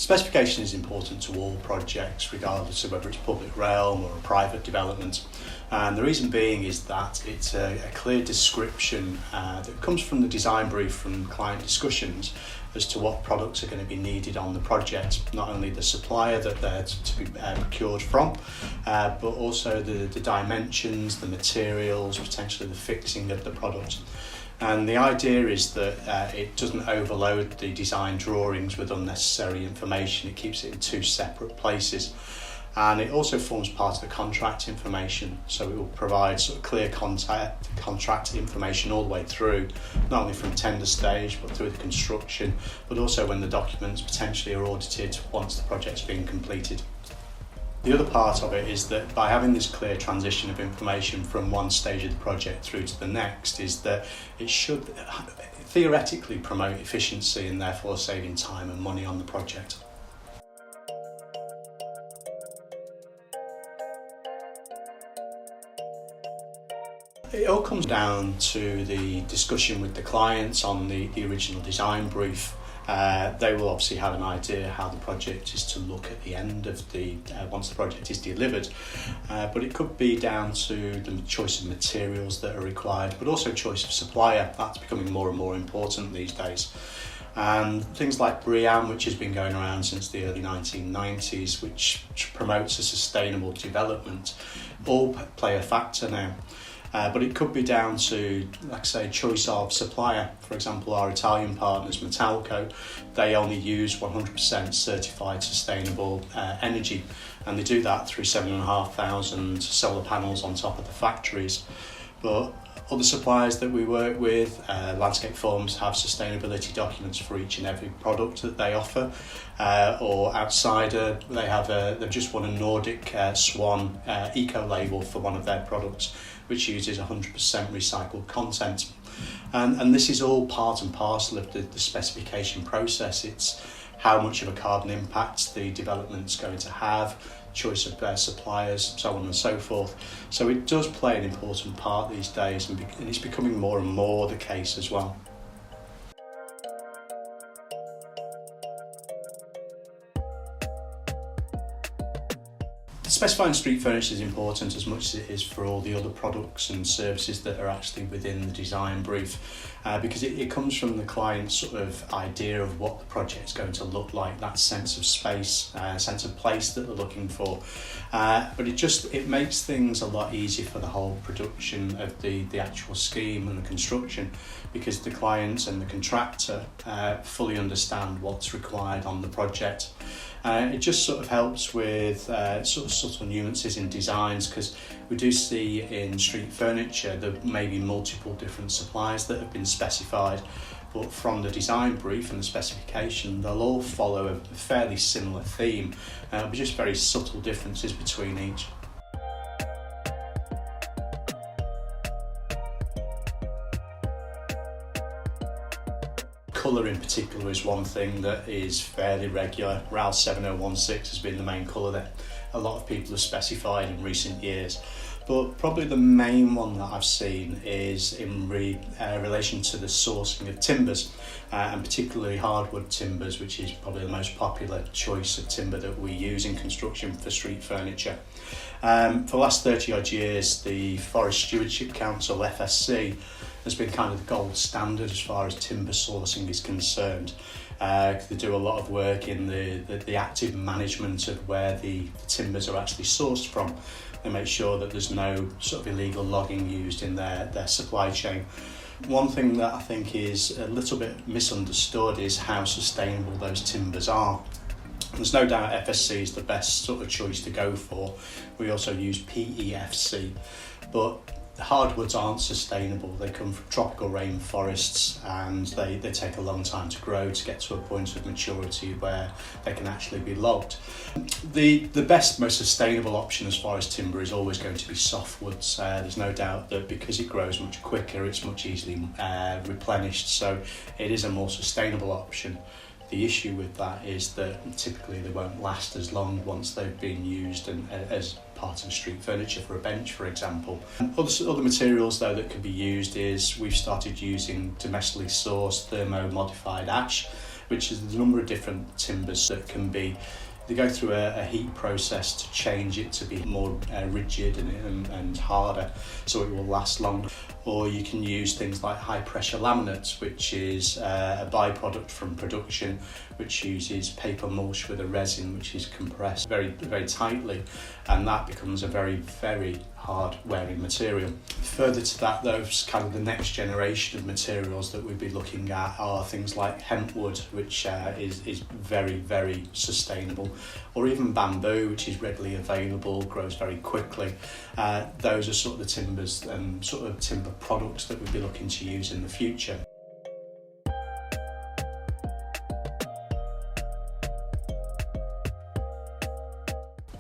Specification is important to all projects, regardless of whether it's public realm or a private development. And the reason being is that it's a clear description that comes from the design brief from client discussions as to what products are going to be needed on the project, not only the supplier that they're to be procured from, but also the dimensions, the materials, potentially the fixing of the product. And the idea is that it doesn't overload the design drawings with unnecessary information. It keeps it in two separate places. And it also forms part of the contract information, so it will provide sort of clear contract information all the way through, not only from tender stage but through the construction, but also when the documents potentially are audited once the project's been completed. The other part of it is that by having this clear transition of information from one stage of the project through to the next, is that it should theoretically promote efficiency and therefore saving time and money on the project. It all comes down to the discussion with the clients on the original design brief. They will obviously have an idea how the project is to look at the end of once the project is delivered, but it could be down to the choice of materials that are required, but also choice of supplier. That's becoming more and more important these days. And things like BREEAM, which has been going around since the early 1990s, which promotes a sustainable development, all play a factor now. But it could be down to, like I say, choice of supplier. For example, our Italian partners, Metalco, they only use 100% certified sustainable energy, and they do that through 7,500 solar panels on top of the factories. But other suppliers that we work with, landscape firms, have sustainability documents for each and every product that they offer. Or Outsider, they've just won a Nordic Swan eco label for one of their products, which uses 100% recycled content. And this is all part and parcel of the specification process. It's how much of a carbon impact the development's going to have, choice of their suppliers, so on and so forth. So it does play an important part these days, and it's becoming more and more the case as well. Specifying street furniture is important as much as it is for all the other products and services that are actually within the design brief, because it comes from the client's sort of idea of what the project's going to look like, that sense of space, sense of place that they're looking for. But it makes things a lot easier for the whole production of the actual scheme and the construction, because the client and the contractor fully understand what's required on the project. It just sort of helps with sort of subtle nuances in designs, because we do see in street furniture there may be multiple different suppliers that have been specified, but from the design brief and the specification they'll all follow a fairly similar theme, but just very subtle differences between each. Colour in particular is one thing that is fairly regular. RAL 7016 has been the main colour that a lot of people have specified in recent years, but probably the main one that I've seen is in relation to the sourcing of timbers, and particularly hardwood timbers, which is probably the most popular choice of timber that we use in construction for street furniture. For the last 30 odd years, the Forest Stewardship Council, FSC, has been kind of the gold standard as far as timber sourcing is concerned. They do a lot of work in the active management of where the timbers are actually sourced from. They make sure that there's no sort of illegal logging used in their supply chain. One thing that I think is a little bit misunderstood is how sustainable those timbers are. There's no doubt FSC is the best sort of choice to go for. We also use PEFC, but hardwoods aren't sustainable. They come from tropical rainforests, and they take a long time to grow to get to a point of maturity where they can actually be logged. The best, most sustainable option as far as timber is always going to be softwoods. There's no doubt that because it grows much quicker, it's much easily replenished, so it is a more sustainable option. The issue with that is that typically they won't last as long once they've been used as part of street furniture for a bench, for example. Other materials though that can be used is we've started using domestically sourced thermo-modified ash, which is the number of different timbers that can be. They go through a heat process to change it to be more rigid and harder, so it will last longer. Or you can use things like high pressure laminates, which is a byproduct from production, which uses paper mulch with a resin which is compressed very, very tightly, and that becomes a very, very hard wearing material. Further to that, those kind of the next generation of materials that we'd be looking at are things like hempwood, which is very, very sustainable, or even bamboo, which is readily available, grows very quickly. Those are sort of the timbers and sort of timber products that we'd be looking to use in the future.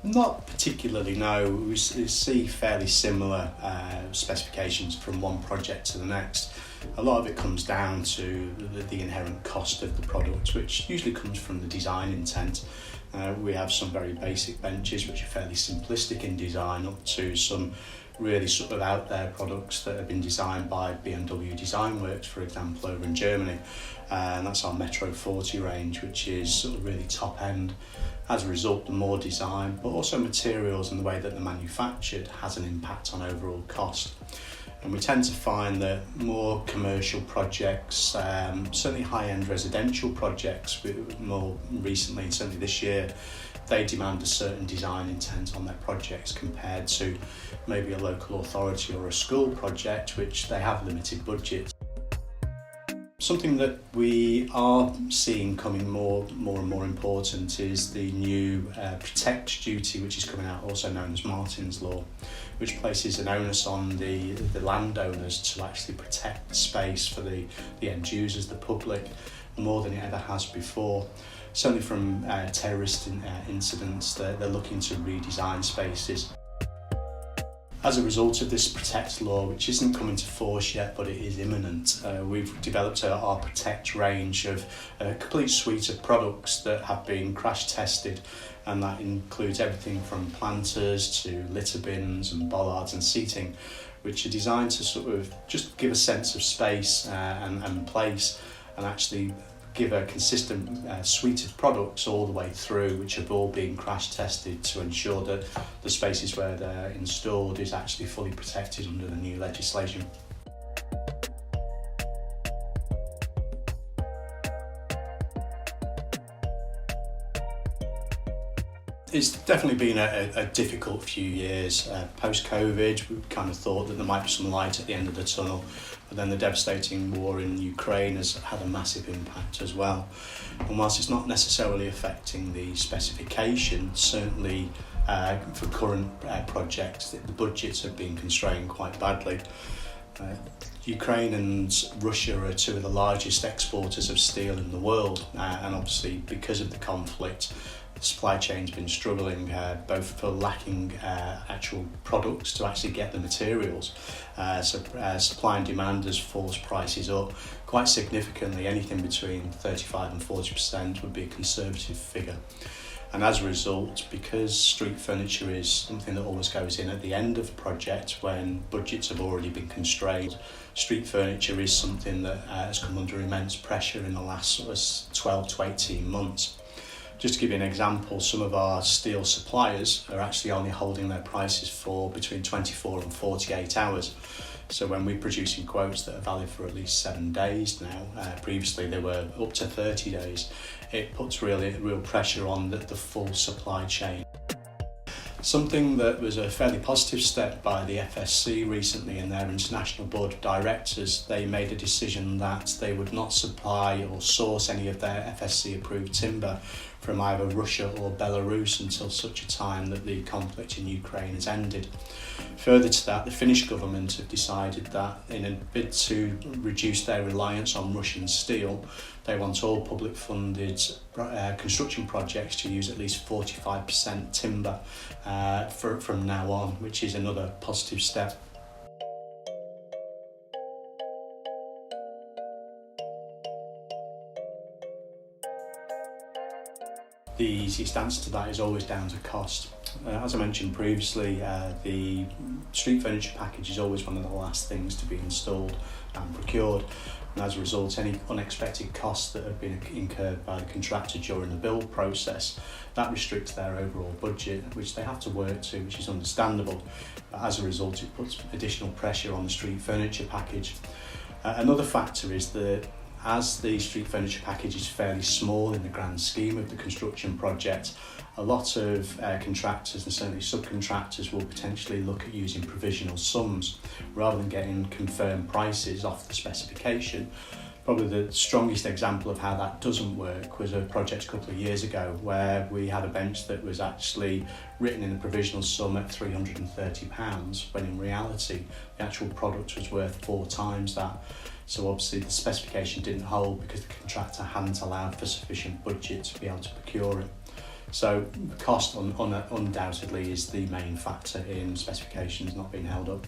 Not particularly, no. We see fairly similar specifications from one project to the next. A lot of it comes down to the inherent cost of the product, which usually comes from the design intent. We have some very basic benches which are fairly simplistic in design, up to some really sort of out there products that have been designed by BMW Design Works, for example, over in Germany. And that's our Metro 40 range, which is sort of really top end. As a result, the more design, but also materials and the way that they're manufactured has an impact on overall cost. And we tend to find that more commercial projects, certainly high-end residential projects, more recently, and certainly this year, they demand a certain design intent on their projects compared to maybe a local authority or a school project, which they have limited budgets. Something that we are seeing coming more and more important is the new Protect duty, which is coming out, also known as Martin's Law, which places an onus on the landowners to actually protect the space for the end users, the public, more than it ever has before. Certainly from terrorist incidents, they're looking to redesign spaces. As a result of this Protect law, which isn't coming to force yet, but it is imminent, we've developed our Protect range of a complete suite of products that have been crash tested, and that includes everything from planters to litter bins and bollards and seating, which are designed to sort of just give a sense of space and place, and actually give a consistent suite of products all the way through, which have all been crash tested to ensure that the spaces where they're installed is actually fully protected under the new legislation. It's definitely been a difficult few years. Post-COVID, we kind of thought that there might be some light at the end of the tunnel, but then the devastating war in Ukraine has had a massive impact as well. And whilst it's not necessarily affecting the specification, certainly for current projects, the budgets have been constrained quite badly. Ukraine and Russia are two of the largest exporters of steel in the world, and obviously because of the conflict, the supply chain's been struggling, both for lacking actual products to actually get the materials. So supply and demand has forced prices up quite significantly. Anything between 35 and 40% would be a conservative figure. And as a result, because street furniture is something that always goes in at the end of a project when budgets have already been constrained, street furniture is something that has come under immense pressure in the last sort of 12 to 18 months. Just to give you an example, some of our steel suppliers are actually only holding their prices for between 24 and 48 hours. So when we're producing quotes that are valid for at least 7 days now, previously they were up to 30 days, it puts real pressure on the full supply chain. Something that was a fairly positive step by the FSC recently in their International Board of Directors, they made a decision that they would not supply or source any of their FSC approved timber from either Russia or Belarus until such a time that the conflict in Ukraine has ended. Further to that, the Finnish government have decided that in a bid to reduce their reliance on Russian steel, they want all public funded construction projects to use at least 45% timber from now on, which is another positive step. The easiest answer to that is always down to cost. As I mentioned previously, the street furniture package is always one of the last things to be installed and procured, and as a result any unexpected costs that have been incurred by the contractor during the build process, that restricts their overall budget, which they have to work to, which is understandable. But as a result, it puts additional pressure on the street furniture package. Another factor is that as the street furniture package is fairly small in the grand scheme of the construction project, a lot of contractors and certainly subcontractors will potentially look at using provisional sums rather than getting confirmed prices off the specification. Probably the strongest example of how that doesn't work was a project a couple of years ago where we had a bench that was actually written in a provisional sum at £330, when in reality the actual product was worth 4 times that. So obviously the specification didn't hold because the contractor hadn't allowed for sufficient budget to be able to procure it. So cost undoubtedly is the main factor in specifications not being held up.